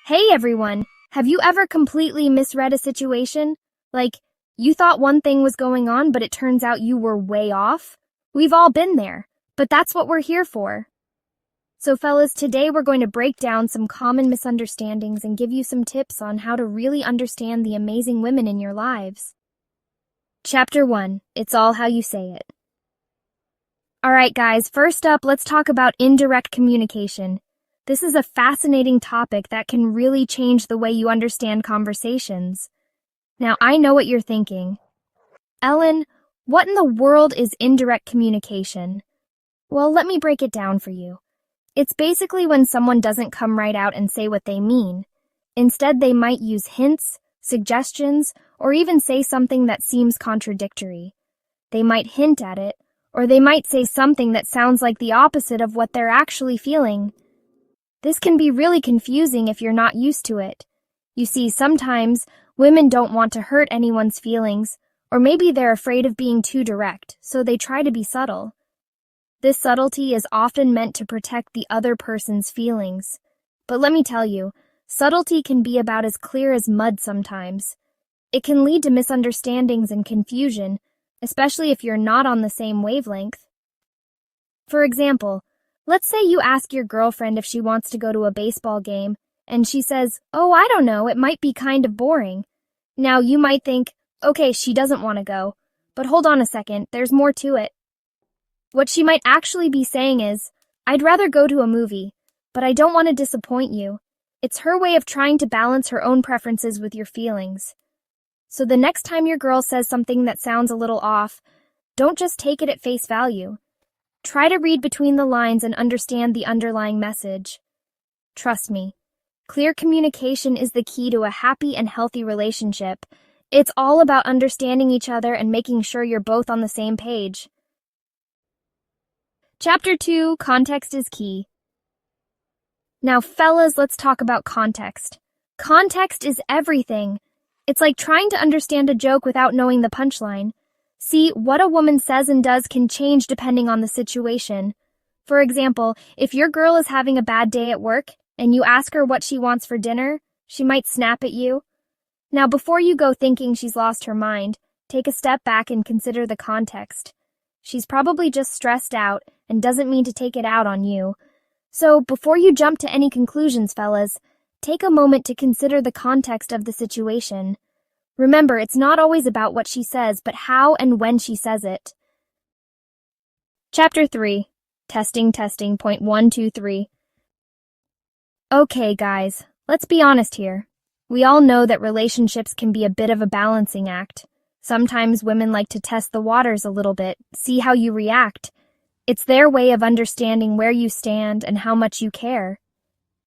Hey everyone! Have you ever completely misread a situation? Like, you thought one thing was going on, but it turns out you were way off? We've all been there, but that's what we're here for. So fellas, today we're going to break down some common misunderstandings and give you some tips on how to really understand the amazing women in your lives. Chapter 1. It's all how you say it. Alright guys, first up, let's talk about indirect communication. This is a fascinating topic that can really change the way you understand conversations. Now, I know what you're thinking. Ellen, what in the world is indirect communication? Well, let me break it down for you. It's basically when someone doesn't come right out and say what they mean. Instead, they might use hints, suggestions, or even say something that seems contradictory. They might hint at it, or they might say something that sounds like the opposite of what they're actually feeling. This can be really confusing if you're not used to it. You see, sometimes women don't want to hurt anyone's feelings, or maybe they're afraid of being too direct, so they try to be subtle. This subtlety is often meant to protect the other person's feelings. But let me tell you, subtlety can be about as clear as mud sometimes. It can lead to misunderstandings and confusion, especially if you're not on the same wavelength. For example, let's say you ask your girlfriend if she wants to go to a baseball game, and she says, "Oh, I don't know, it might be kind of boring." Now, you might think, okay, she doesn't want to go, but hold on a second, there's more to it. What she might actually be saying is, "I'd rather go to a movie, but I don't want to disappoint you." It's her way of trying to balance her own preferences with your feelings. So the next time your girl says something that sounds a little off, don't just take it at face value. Try to read between the lines and understand the underlying message. Trust me, clear communication is the key to a happy and healthy relationship. It's all about understanding each other and making sure you're both on the same page. Chapter 2, Context is Key. Now, fellas, let's talk about context. Context is everything. It's like trying to understand a joke without knowing the punchline. See, what a woman says and does can change depending on the situation. For example, if your girl is having a bad day at work and you ask her what she wants for dinner, she might snap at you. Now, before you go thinking she's lost her mind, take a step back and consider the context. She's probably just stressed out and doesn't mean to take it out on you. So, before you jump to any conclusions, fellas, take a moment to consider the context of the situation. Remember, it's not always about what she says, but how and when she says it. Chapter 3. Testing, point 1, 2, 3. Okay, guys, let's be honest here. We all know that relationships can be a bit of a balancing act. Sometimes women like to test the waters a little bit, see how you react. It's their way of understanding where you stand and how much you care.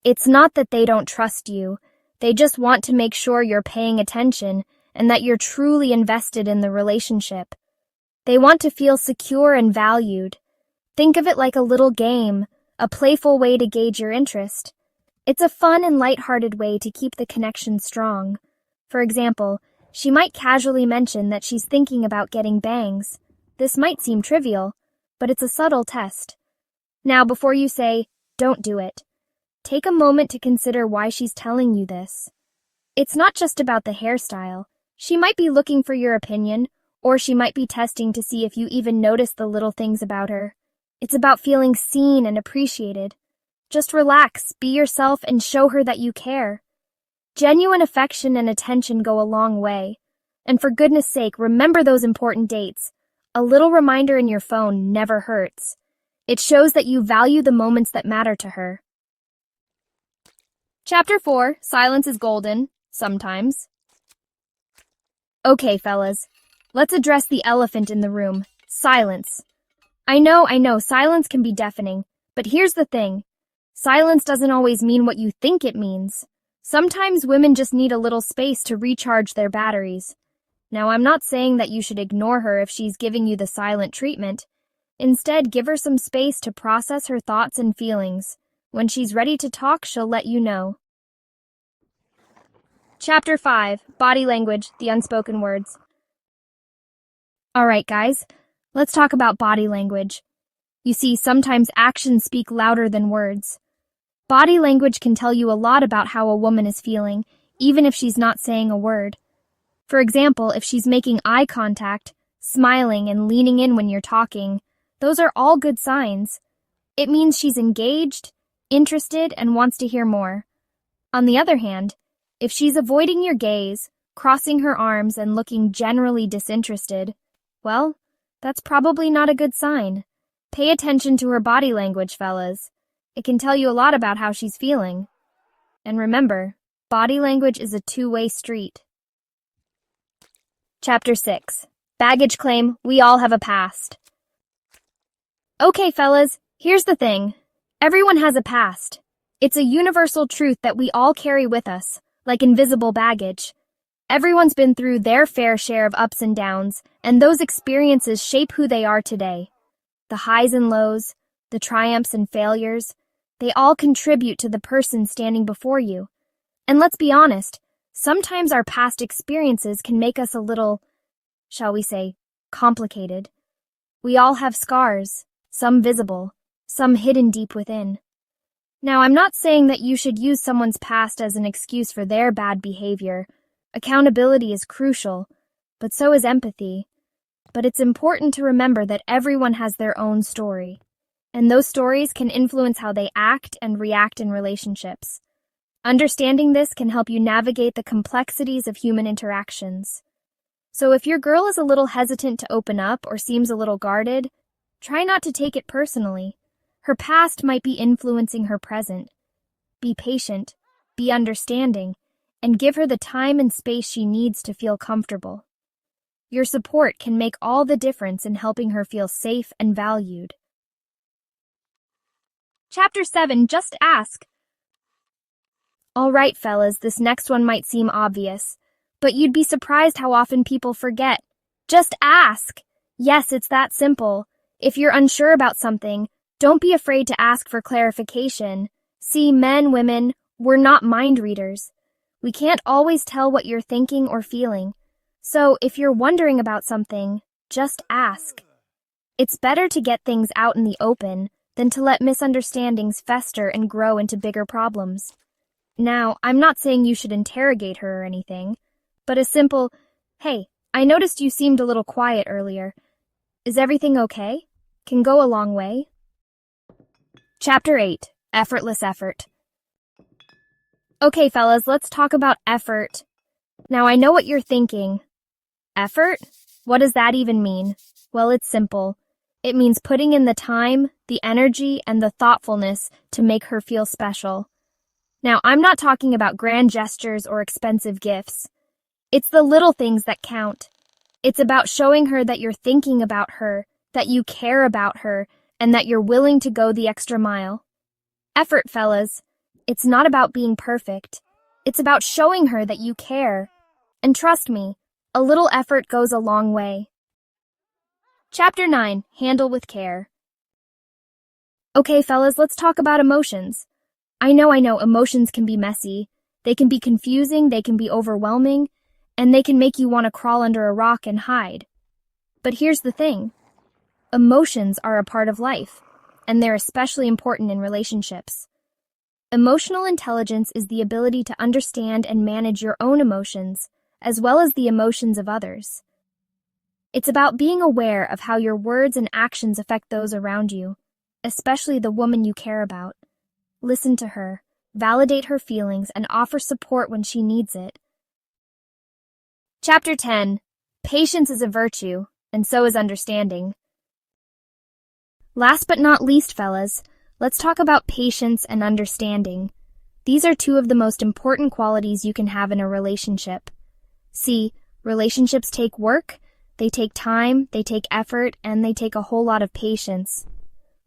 It's not that they don't trust you. They just want to make sure you're paying attention and that you're truly invested in the relationship. They want to feel secure and valued. Think of it like a little game, a playful way to gauge your interest. It's a fun and lighthearted way to keep the connection strong. For example, she might casually mention that she's thinking about getting bangs. This might seem trivial, but it's a subtle test. Now, before you say, "Don't do it," take a moment to consider why she's telling you this. It's not just about the hairstyle. She might be looking for your opinion, or she might be testing to see if you even notice the little things about her. It's about feeling seen and appreciated. Just relax, be yourself, and show her that you care. Genuine affection and attention go a long way. And for goodness sake, remember those important dates. A little reminder in your phone never hurts. It shows that you value the moments that matter to her. Chapter 4, Silence is Golden, sometimes. Okay, fellas, let's address the elephant in the room, silence. I know, silence can be deafening, but here's the thing. Silence doesn't always mean what you think it means. Sometimes women just need a little space to recharge their batteries. Now, I'm not saying that you should ignore her if she's giving you the silent treatment. Instead, give her some space to process her thoughts and feelings. When she's ready to talk, she'll let you know. Chapter 5, Body Language, the Unspoken Words. Alright, guys, let's talk about body language. You see, sometimes actions speak louder than words. Body language can tell you a lot about how a woman is feeling, even if she's not saying a word. For example, if she's making eye contact, smiling, and leaning in when you're talking, those are all good signs. It means she's engaged, interested, and wants to hear more. On the other hand, if she's avoiding your gaze, crossing her arms, and looking generally disinterested, well, that's probably not a good sign. Pay attention to her body language, fellas. It can tell you a lot about how she's feeling. And remember, body language is a two-way street. Chapter 6. Baggage claim, we all have a past. Okay, fellas, here's the thing. Everyone has a past. It's a universal truth that we all carry with us, like invisible baggage. Everyone's been through their fair share of ups and downs, and those experiences shape who they are today. The highs and lows, the triumphs and failures, they all contribute to the person standing before you. And let's be honest, sometimes our past experiences can make us a little, shall we say, complicated. We all have scars, some visible, some hidden deep within. Now, I'm not saying that you should use someone's past as an excuse for their bad behavior. Accountability is crucial, but so is empathy. But it's important to remember that everyone has their own story, and those stories can influence how they act and react in relationships. Understanding this can help you navigate the complexities of human interactions. So if your girl is a little hesitant to open up or seems a little guarded, try not to take it personally. Her past might be influencing her present. Be patient, be understanding, and give her the time and space she needs to feel comfortable. Your support can make all the difference in helping her feel safe and valued. Chapter 7, Just Ask. All right, fellas, this next one might seem obvious, but you'd be surprised how often people forget. Just ask. Yes, it's that simple. If you're unsure about something, don't be afraid to ask for clarification. See, men, women, we're not mind readers. We can't always tell what you're thinking or feeling. So if you're wondering about something, just ask. It's better to get things out in the open than to let misunderstandings fester and grow into bigger problems. Now, I'm not saying you should interrogate her or anything, but a simple, "Hey, I noticed you seemed a little quiet earlier. Is everything okay?" can go a long way. Chapter 8, Effortless Effort. Okay, fellas, let's talk about effort. Now, I know what you're thinking. Effort? What does that even mean? Well, it's simple. It means putting in the time, the energy, and the thoughtfulness to make her feel special. Now, I'm not talking about grand gestures or expensive gifts. It's the little things that count. It's about showing her that you're thinking about her, that you care about her, and that you're willing to go the extra mile. Effort, fellas. It's not about being perfect. It's about showing her that you care. And trust me, a little effort goes a long way. Chapter 9, Handle with Care. Okay, fellas, let's talk about emotions. I know, emotions can be messy. They can be confusing, they can be overwhelming, and they can make you want to crawl under a rock and hide. But here's the thing. Emotions are a part of life, and they're especially important in relationships. Emotional intelligence is the ability to understand and manage your own emotions, as well as the emotions of others. It's about being aware of how your words and actions affect those around you, especially the woman you care about. Listen to her, validate her feelings, and offer support when she needs it. Chapter 10, Patience is a virtue, and so is understanding. Last but not least, fellas, let's talk about patience and understanding. These are two of the most important qualities you can have in a relationship. See, relationships take work, they take time, they take effort, and they take a whole lot of patience.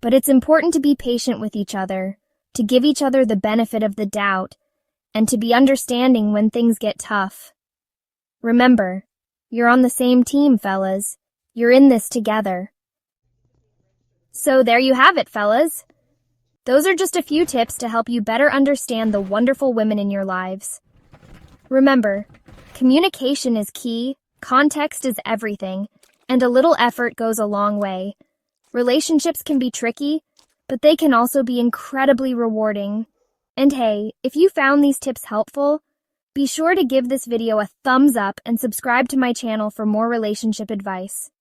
But it's important to be patient with each other, to give each other the benefit of the doubt, and to be understanding when things get tough. Remember, you're on the same team, fellas. You're in this together. So there you have it, fellas. Those are just a few tips to help you better understand the wonderful women in your lives. Remember, communication is key, context is everything, and a little effort goes a long way. Relationships can be tricky, but they can also be incredibly rewarding. And hey, if you found these tips helpful, be sure to give this video a thumbs up and subscribe to my channel for more relationship advice.